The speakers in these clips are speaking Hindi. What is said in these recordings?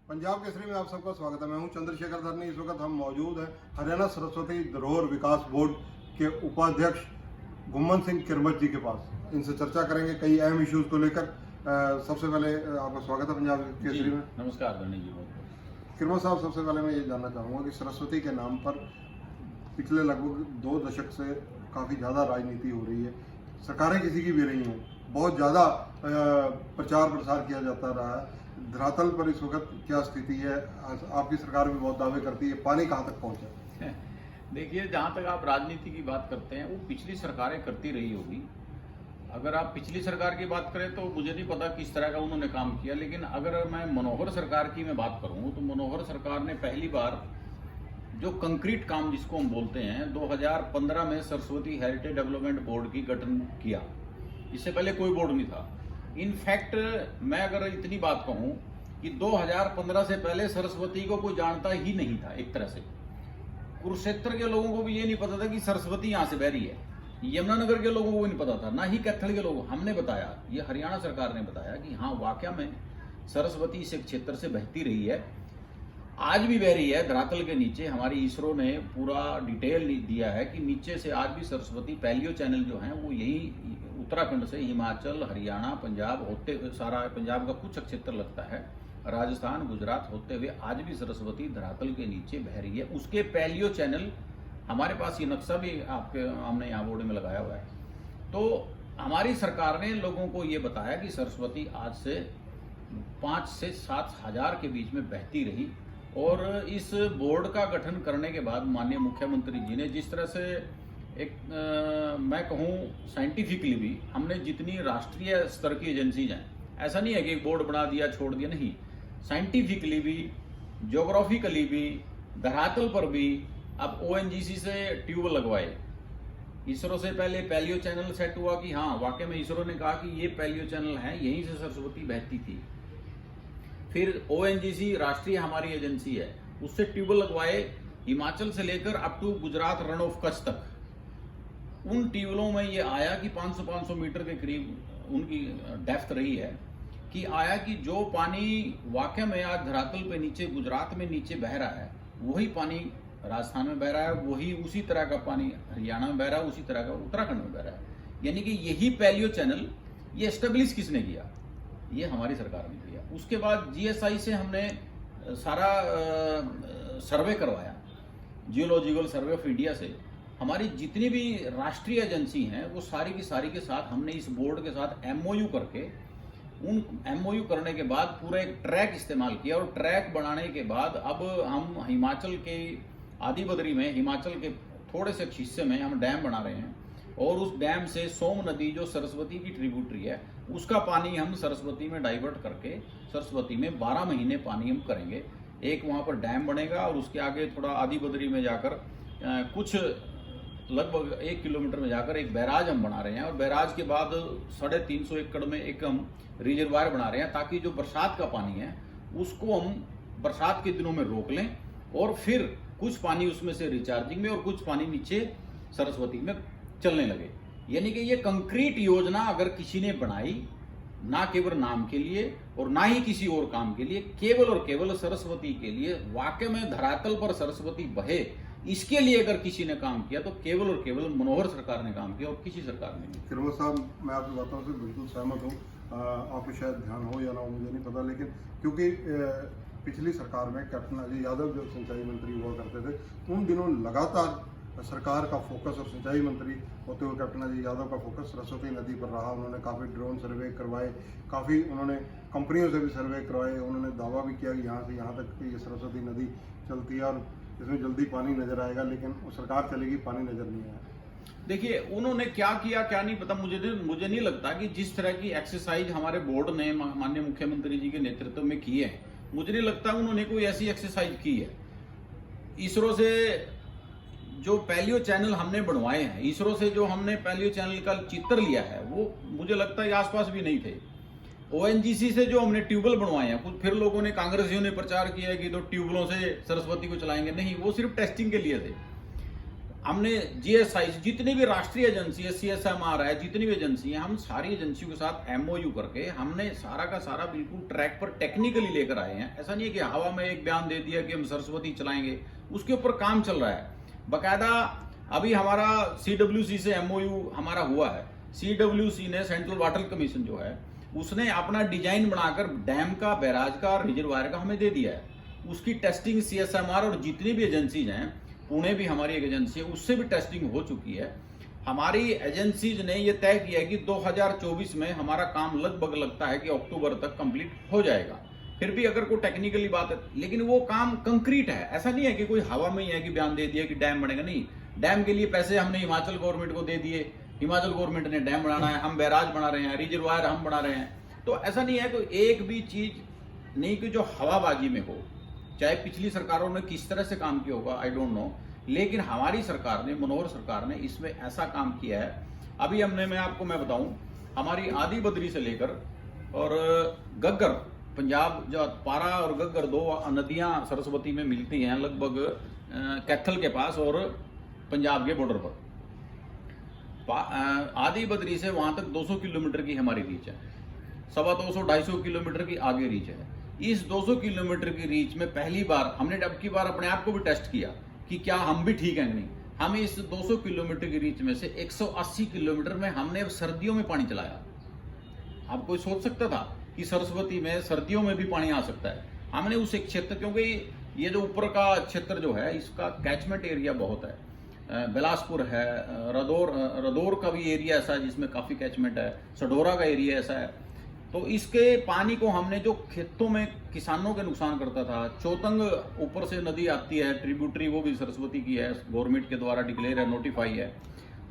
पंजाब केसरी में आप सबका स्वागत है। मैं हूं चंद्रशेखर धरनी। इस वक्त हम मौजूद हैं हरियाणा सरस्वती धरोहर विकास बोर्ड के उपाध्यक्ष गुम्मन सिंह किरमत जी के पास। इनसे चर्चा करेंगे कई अहम इश्यूज को लेकर। सबसे पहले आपका स्वागत है पंजाब केसरी में। नमस्कार धरनी जी। बहुत किरमत साहब, सबसे पहले मैं ये जानना चाहूँगा कि सरस्वती के नाम पर पिछले लगभग 2 दशक से काफ़ी ज़्यादा राजनीति हो रही है। सरकारें किसी की भी रही हैं, बहुत ज़्यादा प्रचार प्रसार किया जाता रहा है। धरातल पर इस वक्त क्या स्थिति है? आपकी सरकार भी बहुत दावे करती है, पानी कहाँ तक पहुँचा? देखिए, जहाँ तक आप राजनीति की बात करते हैं वो पिछली सरकारें करती रही होगी। अगर आप पिछली सरकार की बात करें तो मुझे नहीं पता किस तरह का उन्होंने काम किया, लेकिन अगर मैं मनोहर सरकार की मैं बात करूँ तो मनोहर सरकार ने पहली बार जो कंक्रीट काम जिसको हम बोलते हैं 2015 में सरस्वती हेरिटेज डेवलपमेंट बोर्ड की गठन किया। इससे पहले कोई बोर्ड नहीं था। इनफैक्ट मैं अगर इतनी बात कहूं कि 2015 से पहले सरस्वती को कोई जानता ही नहीं था। एक तरह से कुरुक्षेत्र के लोगों को भी ये नहीं पता था कि सरस्वती यहाँ से बह रही है। यमुनानगर के लोगों को भी नहीं पता था, ना ही कैथल के लोगों। हमने बताया, ये हरियाणा सरकार ने बताया कि हाँ वाकया में सरस्वती इस क्षेत्र से बहती रही है, आज भी बह रही है धरातल के नीचे। हमारी इसरो ने पूरा डिटेल दिया है कि नीचे से आज भी सरस्वती पैलियो चैनल जो है वो यही उत्तराखंड से हिमाचल, हरियाणा, पंजाब होते हुए, सारा पंजाब का कुछ क्षेत्र लगता है, राजस्थान, गुजरात होते हुए आज भी सरस्वती धरातल के नीचे बह रही है। उसके पैलियो चैनल हमारे पास, ये नक्शा भी हमने यहाँ बोर्ड में लगाया हुआ है। तो हमारी सरकार ने लोगों को ये बताया कि सरस्वती आज से 5 से 7 हजार के बीच में बहती रही। और इस बोर्ड का गठन करने के बाद माननीय मुख्यमंत्री जी ने जिस तरह से एक मैं कहूँ साइंटिफिकली भी हमने जितनी राष्ट्रीय स्तर की एजेंसीज हैं, ऐसा नहीं है कि एक बोर्ड बना दिया छोड़ दिया, नहीं, साइंटिफिकली भी, ज्योग्राफिकली भी, धरातल पर भी अब ओएनजीसी से ट्यूब लगवाए। इसरो से पहले पैलियो चैनल सेट हुआ कि हाँ वाकई में इसरो ने कहा कि ये पैलियो चैनल है, यहीं से सरस्वती बहती थी। फिर ओएनजीसी राष्ट्रीय हमारी एजेंसी है, उससे ट्यूबवेल लगवाए, हिमाचल से लेकर up to Gujarat Rann of Kutch तक। उन ट्यूबवेलों में ये आया कि 500 मीटर के करीब उनकी डेप्थ रही है, कि आया कि जो पानी वाकई में आज धरातल पे नीचे गुजरात में नीचे बह रहा है, वही पानी राजस्थान में बह रहा है, वही उसी तरह का पानी हरियाणा में बह रहा है, उसी तरह का उत्तराखंड में बह रहा है। यानी कि यही पैलियो चैनल ये एस्टेब्लिश किसने किया? ये हमारी सरकार ने किया। उसके बाद जीएसआई से हमने सारा सर्वे करवाया, जियोलॉजिकल सर्वे ऑफ इंडिया से। हमारी जितनी भी राष्ट्रीय एजेंसी हैं वो सारी की सारी के साथ हमने इस बोर्ड के साथ एमओयू करके, उन एमओयू करने के बाद पूरा एक ट्रैक इस्तेमाल किया। और ट्रैक बनाने के बाद अब हम हिमाचल के आदि बद्री में, हिमाचल के थोड़े से हिस्से में हम डैम बना रहे हैं। और उस डैम से सोम नदी जो सरस्वती की ट्रिब्यूटरी है, उसका पानी हम सरस्वती में डाइवर्ट करके सरस्वती में 12 महीने पानी हम करेंगे। एक वहाँ पर डैम बनेगा और उसके आगे थोड़ा आदि बद्री में जाकर कुछ लगभग 1 किलोमीटर में जाकर एक बैराज हम बना रहे हैं। और बैराज के बाद 350 एकड़ में एक हम रिजर्वायर बना रहे हैं, ताकि जो बरसात का पानी है उसको हम बरसात के दिनों में रोक लें और फिर कुछ पानी उसमें से रिचार्जिंग में और कुछ पानी नीचे सरस्वती में चलने लगे। यानी कि ये कंक्रीट योजना अगर किसी ने बनाई, ना केवल नाम के लिए और ना ही किसी और काम के लिए, केवल और केवल सरस्वती के लिए, वाकई में धरातल पर सरस्वती बहे, इसके लिए अगर किसी ने काम किया तो केवल और केवल मनोहर सरकार ने काम किया और किसी सरकार ने नहीं। किरमत साहब, मैं आपकी बातों से बिल्कुल सहमत हूँ। आपको शायद ध्यान हो या ना हो मुझे नहीं पता, लेकिन क्योंकि पिछली सरकार में कैप्टन अजय यादव जो सिंचाई मंत्री हुआ करते थे, उन दिनों लगातार सरकार का फोकस, और सिंचाई मंत्री होते हुए कैप्टन अजय यादव का फोकस सरस्वती नदी पर रहा। उन्होंने काफ़ी ड्रोन सर्वे करवाए, काफ़ी उन्होंने कंपनियों से भी सर्वे करवाए। उन्होंने दावा भी किया कि यहाँ से यहाँ तक ये सरस्वती नदी चलती है और इसमें जल्दी पानी नजर आएगा, लेकिन वो सरकार चलेगी, पानी नजर नहीं आया। देखिए, उन्होंने क्या किया क्या नहीं पता, मुझे नहीं लगता कि जिस तरह की एक्सरसाइज हमारे बोर्ड ने माननीय मुख्यमंत्री जी के नेतृत्व में की है, मुझे नहीं लगता उन्होंने कोई ऐसी एक्सरसाइज की है। इसरो से जो पैलियो चैनल हमने बनवाए हैं, इसरो से जो हमने पैलियो चैनल का चित्र लिया है, वो मुझे लगता है आसपास भी नहीं थे। ओएनजीसी से जो हमने ट्यूबवेल बनवाए हैं, कुछ फिर लोगों ने, कांग्रेसियों ने प्रचार किया है कि तो ट्यूबवेलों से सरस्वती को चलाएंगे, नहीं, वो सिर्फ टेस्टिंग के लिए थे। हमने जीएसआई जितनी भी राष्ट्रीय एजेंसी है, सीएसएमआर है, जितनी भी एजेंसी है, हम सारी एजेंसियों के साथ एमओयू करके हमने सारा का सारा बिल्कुल ट्रैक पर टेक्निकली लेकर आए हैं। ऐसा नहीं है कि हवा में एक बयान दे दिया कि हम सरस्वती चलाएंगे, उसके ऊपर काम चल रहा है बकायदा। अभी हमारा सीडब्ल्यूसी से एमओयू हमारा हुआ है। सीडब्ल्यूसी ने, सेंट्रल वाटर कमीशन जो है, उसने अपना डिजाइन बनाकर डैम का, बैराज का और रिजर्वायर का हमें दे दिया है। उसकी टेस्टिंग सीएसएमआर और जितनी भी एजेंसीज हैं, पुणे भी हमारी एक एजेंसी है, उससे भी टेस्टिंग हो चुकी है। हमारी एजेंसीज ने ये तय किया है कि 2024 में हमारा काम लगभग लगता है कि अक्टूबर तक कंप्लीट हो जाएगा। फिर भी अगर कोई टेक्निकली बात है, लेकिन वो काम कंक्रीट है। ऐसा नहीं है कि कोई हवा में ही है कि बयान दे दिया कि डैम बनेगा, नहीं। डैम के लिए पैसे हमने हिमाचल गवर्नमेंट को दे दिए, हिमाचल गवर्नमेंट ने डैम बनाना है, हम बैराज बना रहे हैं, रिजर्वायर हम बना रहे हैं। तो ऐसा नहीं है कोई एक भी चीज नहीं कि जो हवाबाजी में हो। चाहे पिछली सरकारों ने किस तरह से काम किया होगा, आई डोंट नो, लेकिन हमारी सरकार ने, मनोहर सरकार ने इसमें ऐसा काम किया है। अभी हमने, मैं बताऊं, हमारी आदि बद्री से लेकर और गग्गर, पंजाब जो पारा और गग्गर दो नदियां सरस्वती में मिलती हैं, लगभग कैथल के पास और पंजाब के बॉर्डर पर। आदि बद्री से वहां तक 200 किलोमीटर की हमारी रीच है, 250-250 किलोमीटर की आगे रीच है। इस 200 किलोमीटर की रीच में पहली बार हमने अब की बार अपने आप को भी टेस्ट किया कि क्या हम भी ठीक हैं कि नहीं। हम इस 200 किलोमीटर की रीच में से 180 किलोमीटर में हमने सर्दियों में पानी चलाया। आप कोई सोच सकता था कि सरस्वती में सर्दियों में भी पानी आ सकता है? हमने उस एक क्षेत्र, क्योंकि ये जो ऊपर का क्षेत्र जो है, इसका कैचमेंट एरिया बहुत है। बिलासपुर है, रदौर का भी एरिया ऐसा है जिसमें काफी कैचमेंट है, सडोरा का एरिया ऐसा है। तो इसके पानी को हमने, जो खेतों में किसानों के नुकसान करता था, चौतंग ऊपर से नदी आती है ट्रिब्यूटरी, वो भी सरस्वती की है, गवर्नमेंट के द्वारा डिक्लेयर है, नोटिफाई है।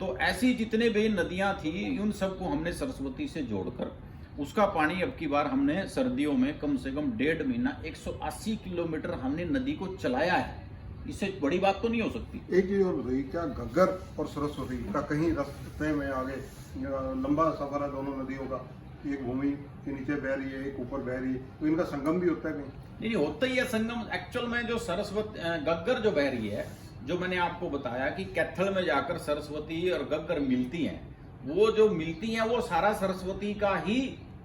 तो ऐसी जितने भी नदियां थी, उन सबको हमने सरस्वती से जोड़कर उसका पानी अब की बार हमने सर्दियों में कम से कम 1.5 महीना 180 किलोमीटर हमने नदी को चलाया है। इससे बड़ी बात तो नहीं हो सकती। एक चीज और बताइए, क्या घग्गर और सरस्वती का कहीं रास्ते में आगे लंबा सफर है दोनों नदियों का, एक भूमि के नीचे बह रही है, एक ऊपर बह रही है, तो इनका संगम भी होता है कहीं? नहीं, होता ही है संगम। एक्चुअल में जो सरस्वती गग्गर जो बह रही है, जो मैंने आपको बताया कि कैथल में जाकर सरस्वती और गग्गर मिलती हैं, वो जो मिलती हैं वो सारा सरस्वती का ही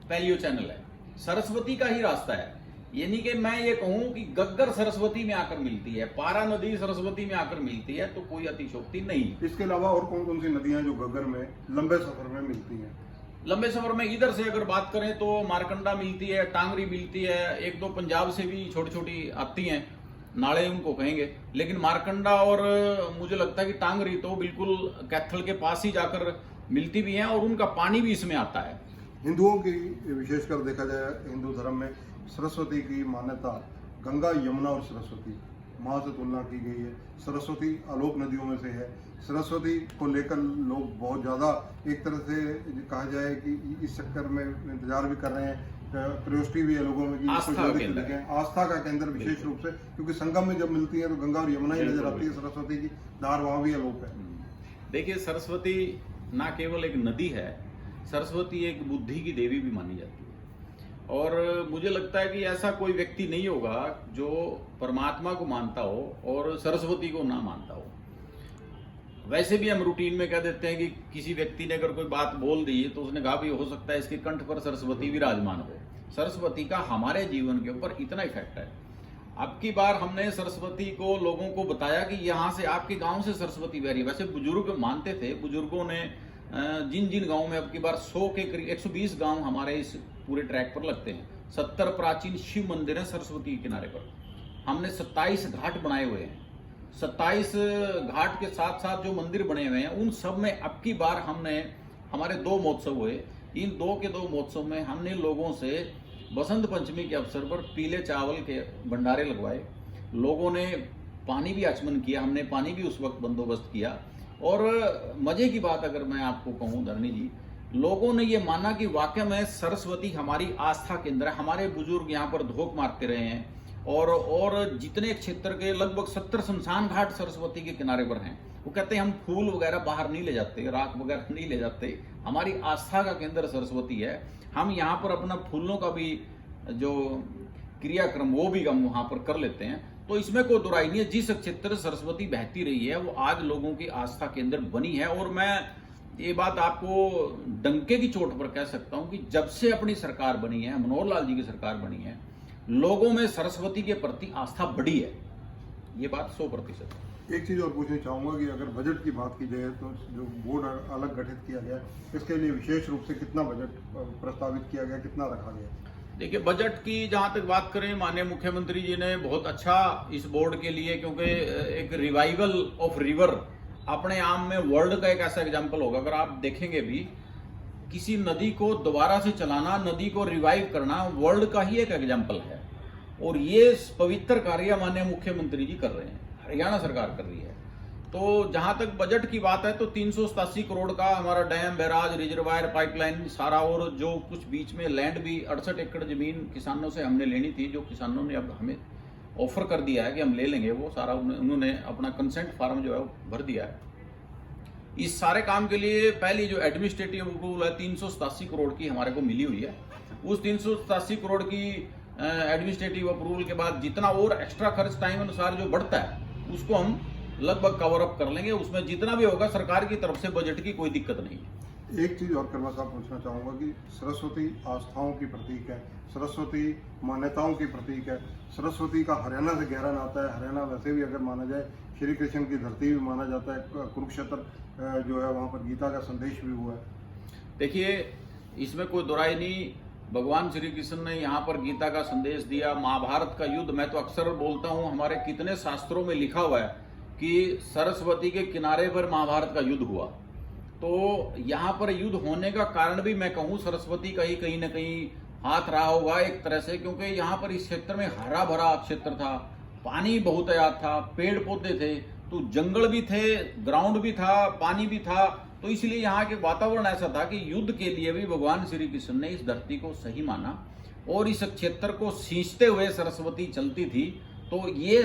पैलियो चैनल है, सरस्वती का ही रास्ता है। यानी कि मैं ये कहूं कि गग्गर सरस्वती में आकर मिलती है, पारा नदी सरस्वती में आकर मिलती है, तो कोई अतिशोक्ति नहीं। इसके अलावा और कौन कौन सी नदियां जो गग्गर में लंबे सफर में मिलती हैं? लंबे सफर में इधर से अगर बात करें तो मारकंडा मिलती है, टांगरी मिलती है, एक दो पंजाब से भी छोटी छोटी आती हैं, नाले उनको कहेंगे। लेकिन मारकंडा और मुझे लगता है कि टांगरी तो बिल्कुल कैथल के पास ही जाकर मिलती भी हैं और उनका पानी भी इसमें आता है। हिंदुओं की विशेषकर देखा जाए, हिंदू धर्म में सरस्वती की मान्यता गंगा, यमुना और सरस्वती माँ से तुलना की गई है। सरस्वती आलोक नदियों में से है। सरस्वती को लेकर लोग बहुत ज़्यादा, एक तरह से कहा जाए कि इस चक्कर में इंतजार भी कर रहे हैं, क्यूरियोसिटी भी है लोगों में कि आस्था का केंद्र विशेष रूप से, क्योंकि संगम में जब मिलती है तो गंगा और यमुना ही नजर आती है, सरस्वती की धार वहाँ भी आलोक है। देखिए, सरस्वती ना केवल एक नदी है, सरस्वती एक बुद्धि की देवी भी मानी जाती है। और मुझे लगता है कि ऐसा कोई व्यक्ति नहीं होगा जो परमात्मा को मानता हो और सरस्वती को ना मानता हो। वैसे भी हम रूटीन में कह देते हैं कि किसी व्यक्ति ने अगर कोई बात बोल दी तो उसने कहा भी हो सकता है इसके कंठ पर सरस्वती विराजमान हो। सरस्वती का हमारे जीवन के ऊपर इतना इफेक्ट है। अब की बार हमने सरस्वती को लोगों को बताया कि यहाँ से आपके गांव से सरस्वती बह रही है। वैसे बुजुर्ग मानते थे, बुजुर्गों ने जिन जिन गांव में अब की बार 100 के करीब 120 गांव हमारे इस पूरे ट्रैक पर लगते हैं। 70 प्राचीन शिव मंदिर हैं सरस्वती के किनारे पर। हमने 27 घाट बनाए हुए हैं। 27 घाट के साथ साथ जो मंदिर बने हुए हैं उन सब में अब की बार हमने, हमारे 2 महोत्सव हुए, इन 2 के 2 महोत्सव में हमने लोगों से बसंत पंचमी के अवसर पर पीले चावल के भंडारे लगवाए। लोगों ने पानी भी आचमन किया, हमने पानी भी उस वक्त बंदोबस्त किया। और मजे की बात अगर मैं आपको कहूं धरणी जी, लोगों ने ये माना कि वाकई में सरस्वती हमारी आस्था केंद्र है। हमारे बुजुर्ग यहाँ पर धोख मारते रहे हैं और जितने क्षेत्र के लगभग 70 शमशान घाट सरस्वती के किनारे पर हैं। वो कहते हैं हम फूल वगैरह बाहर नहीं ले जाते, राख वगैरह नहीं ले जाते, हमारी आस्था का केंद्र सरस्वती है। हम यहाँ पर अपना फूलों का भी जो क्रियाक्रम वो भी हम वहाँ पर कर लेते हैं। तो इसमें कोई दुराई नहीं है, जिस क्षेत्र से सरस्वती बहती रही है वो आज लोगों की आस्था केंद्र बनी है। और मैं ये बात आपको डंके की चोट पर कह सकता हूं कि जब से अपनी सरकार बनी है, मनोहर लाल जी की सरकार बनी है, लोगों में सरस्वती के प्रति आस्था बढ़ी है। ये बात 100% है। एक चीज़ और पूछना चाहूँगा कि अगर बजट की बात की जाए तो जो बोर्ड अलग गठित किया गया, इसके लिए विशेष रूप से कितना बजट प्रस्तावित किया गया, कितना रखा गया? देखिए, बजट की जहां तक बात करें, माननीय मुख्यमंत्री जी ने बहुत अच्छा इस बोर्ड के लिए, क्योंकि एक रिवाइवल ऑफ रिवर अपने आप में वर्ल्ड का एक ऐसा एग्जाम्पल होगा। अगर आप देखेंगे भी, किसी नदी को दोबारा से चलाना, नदी को रिवाइव करना वर्ल्ड का ही एक एग्जाम्पल है। और ये पवित्र कार्य माननीय मुख्यमंत्री जी कर रहे हैं, हरियाणा सरकार कर रही है। तो जहां तक बजट की बात है तो 387 करोड़ का हमारा डैम, बैराज, रिजर्वायर, पाइपलाइन सारा, और जो कुछ बीच में लैंड भी 68 एकड़ जमीन किसानों से हमने लेनी थी, जो किसानों ने अब हमें ऑफर कर दिया है कि हम ले लेंगे, वो सारा उन्होंने अपना कंसेंट फार्म जो है वो भर दिया है। इस सारे काम के लिए पहली जो एडमिनिस्ट्रेटिव अप्रूवल है 387 करोड़ की हमारे को मिली हुई है। उस 387 करोड़ की एडमिनिस्ट्रेटिव अप्रूवल के बाद जितना और एक्स्ट्रा खर्च टाइम अनुसार जो बढ़ता है उसको हम लगभग कवर अप कर लेंगे। उसमें जितना भी होगा सरकार की तरफ से बजट की कोई दिक्कत नहीं है। एक चीज़ और कर्मा साहब पूछना चाहूँगा कि सरस्वती आस्थाओं की प्रतीक है, सरस्वती मान्यताओं की प्रतीक है, सरस्वती का हरियाणा से गहरा नाता है। हरियाणा वैसे भी अगर माना जाए श्री कृष्ण की धरती भी माना जाता है, कुरुक्षेत्र जो है वहाँ पर गीता का संदेश भी हुआ है। देखिए, इसमें कोई दुराई नहीं, भगवान श्री कृष्ण ने यहाँ पर गीता का संदेश दिया। महाभारत का युद्ध, मैं तो अक्सर बोलता हूँ, हमारे कितने शास्त्रों में लिखा हुआ है कि सरस्वती के किनारे पर महाभारत का युद्ध हुआ। तो यहाँ पर युद्ध होने का कारण भी मैं कहूँ सरस्वती का ही कहीं ना कहीं हाथ रहा होगा एक तरह से, क्योंकि यहाँ पर इस क्षेत्र में हरा भरा क्षेत्र था, पानी बहुतायात था, पेड़ पौधे थे, तो जंगल भी थे, ग्राउंड भी था, पानी भी था। तो इसलिए यहाँ के वातावरण ऐसा था कि युद्ध के लिए भी भगवान श्री कृष्ण ने इस धरती को सही माना और इस क्षेत्र को सींचते हुए सरस्वती चलती थी। तो ये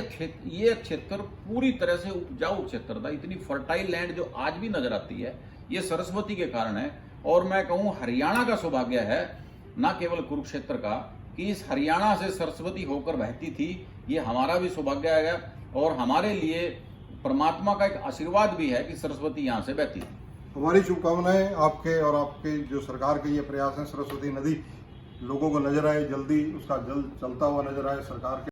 क्षेत्र पूरी तरह से उपजाऊ क्षेत्र था। इतनी फर्टाइल लैंड जो आज भी नजर आती है, ये सरस्वती के कारण है। और मैं कहूँ हरियाणा का सौभाग्य है, न केवल कुरुक्षेत्र का, कि इस हरियाणा से सरस्वती होकर बहती थी। ये हमारा भी सौभाग्य है और हमारे लिए परमात्मा का एक आशीर्वाद भी है कि सरस्वती यहाँ से बहती है। हमारी शुभकामनाएं आपके और आपके जो सरकार के ये प्रयास हैं, सरस्वती नदी लोगों को नजर आए, जल्दी उसका जल चलता हुआ नजर आए सरकार के।